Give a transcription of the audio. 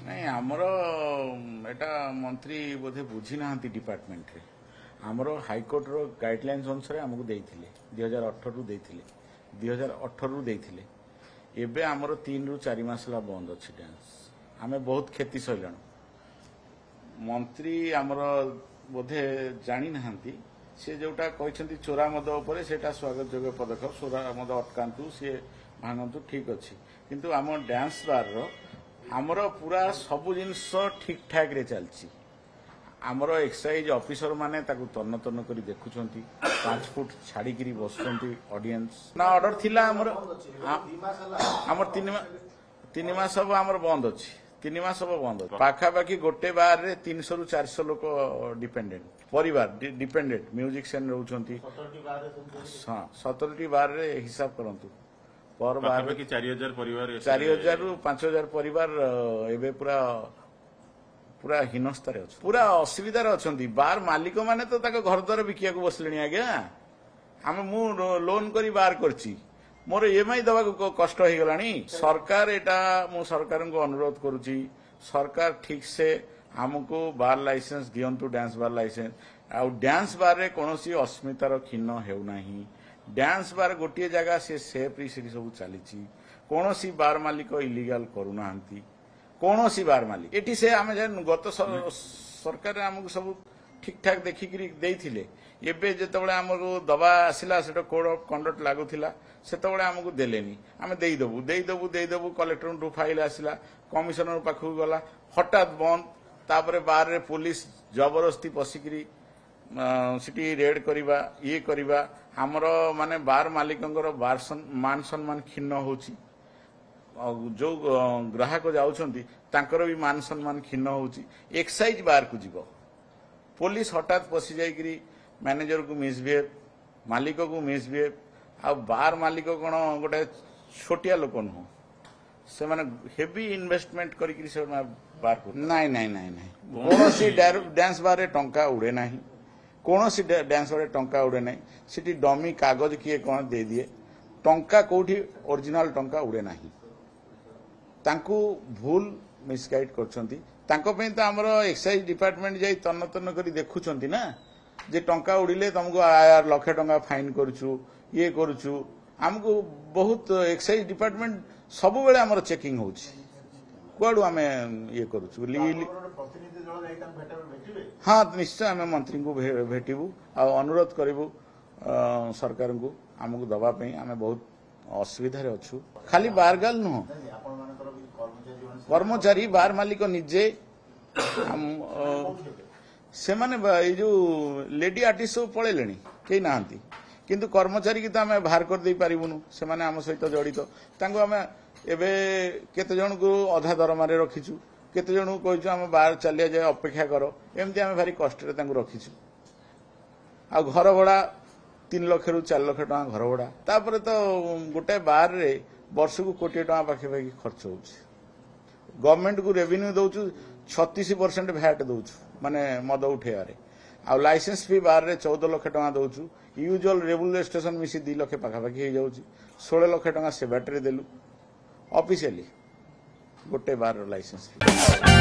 नहीं आमर एटा मंत्री बोधे बुझी ना डिपार्टमेंट रे आमर हाईकोर्ट रो गाइडलाइंस अनुसार आमको देइथिले 2018 रु देइथिले 2018 रु देइथिले एबे आमर 3 रु 4 मास ला बंद अछि डांस आमे बहुत खेती सइलाण मंत्री आमर बोधे जानी नाहंती से जोटा कहते चोरा मद उपर सेटा स्वागत योग्य पदक्षेप चोरा मद अटकातु सी भांगतु ठीक अच्छी किंतु आम डांस बार आमर पूरा सबु जिनस ठीक ठाक रे चलची आमर एक्साइज ऑफिसर माने ताकू तन्न तन्न करी देखुछंती 5 फुट छाड़ी करी बसछंती ऑडियंस ना ऑर्डर थिला आमर 3 मास अब आमर बंद अछि 3 मास अब बंद पाखा पाखी गोटे बार रे 300 रु 400 लोक डिपेंडेंट परिवार डिपेंडेंट म्यूजिक सेन रहउछंती 17टी बार रे हिसाब करंतु पर बार पाखा 4000 परिवार 4000 रु 5000 परिवार एबे पूरा पूरा हीनस्तर अच्छे पूरा असुविधार अच्छा बार मालिक माने तो घर द्वार बिकिया बसले आज्ञा आम मु लोन करी बार करची मोर ईएमआई दवा कष्ट हो गला सरकार एटा मु सरकार को अनुरोध करुची सरकार ठीक से आमको बार लाइसेंस दियंतु डांस बार लाइसेंस आ डांस बार रे कोनोसी अस्मितार खिन्न हेउना डांस बार गोटे जगह से सेफ्री से सब चली कोनोसी बार मालिक इलीगल करूना कौन बार मालिक एटी से आम गत सरकार आमको सब ठीक ठाक देखिकी देइथिले एबे जेतबेले आमको दबा आसिला सेटा कोड ऑफ कंडक्ट लागुथिला सेतबेले आमको देलेनी आमे देइदबु कलेक्टर टू फाइल आसिला कमिशनर पाखु गला हठात बंद तापरे बार रे पुलिस जबरदस्ती पसिकरी सिटी रेड करिबा ये करिबा हमरो माने बार मालिकंगर बार मान सम्मान खिन्न होची जो ग्राहक जाउछंती तांकर भी मान सम्मान खिन्न होची एक्साइज बार को जीव पुलिस हठात पसी जाइकरी मैनेजर को मिसबिहेव मालिक को मिसबिहेव आ बार मालिक कोन गोटे छोटिया लोक नुह से माने हेवी इन्वेस्टमेंट करिकरी से बार को नाही नाही नाही नाही कोनोसी डांस बार रे टंका उड़े नाही कोनोसी डांस बार रे टंका उड़े नाही सिटी डमी कागज किए कोन दे दिए टंका कोठी ओरिजिनल टंका उड़े नाही तांकू भूल मिसगाइड करछंती तांको पे तो हमर एक्साइज डिपार्टमेंट जाई तन्न तन्न करी देखुछंती ना जे टंका उड़िले तुमको आर लाख टंका फाइन करछु ये करछु हमको बहुत एक्साइज डिपार्टमेंट सब बेले हमर चेकिंग होछि कोडू हमें ये करछु हाँ निश्चय हमें मंत्री को भेटिबू आ अनुरोध करिबू सरकार को हमको दबा पे हमें बहुत असुविधा रे अछु खाली बारगाल नुह कर्मचारी बार मालिक निजे से माने जो लेडी आर्टिस्ट सब पळेलेनी केही नाहंती किंतु कर्मचारी की तो आम बाहर कर दे पारिबुनु से माने आम सहित जड़ित तांको आम एबे केते जन को अधा दरमा रे रखिछु केते जन को कहछु आम बाहर चलिया जाय अपेक्षा करो एमती आम भारी कष्ट रे तांको रखिछु आ घर भड़ा 3 लाख रु 4 लाख टका घर भड़ा तापर तो गोटे बार रे वर्ष को कोटी टका पाखे पाखी खर्च होछि गवर्नमेंट को रेवेन्यू दउछु 36% भैट दउछु माने मद उठेयारे आ लाइसेंस फी बार रे 14 लाख टका दउछु यूजुअल रेवुलर स्टेशन मिसी 2 लाख पाखा पाखी हे जाउछि 16 लाख टका से बैटरी देलु ऑफिशियली गोटे बार लाइसेंस फी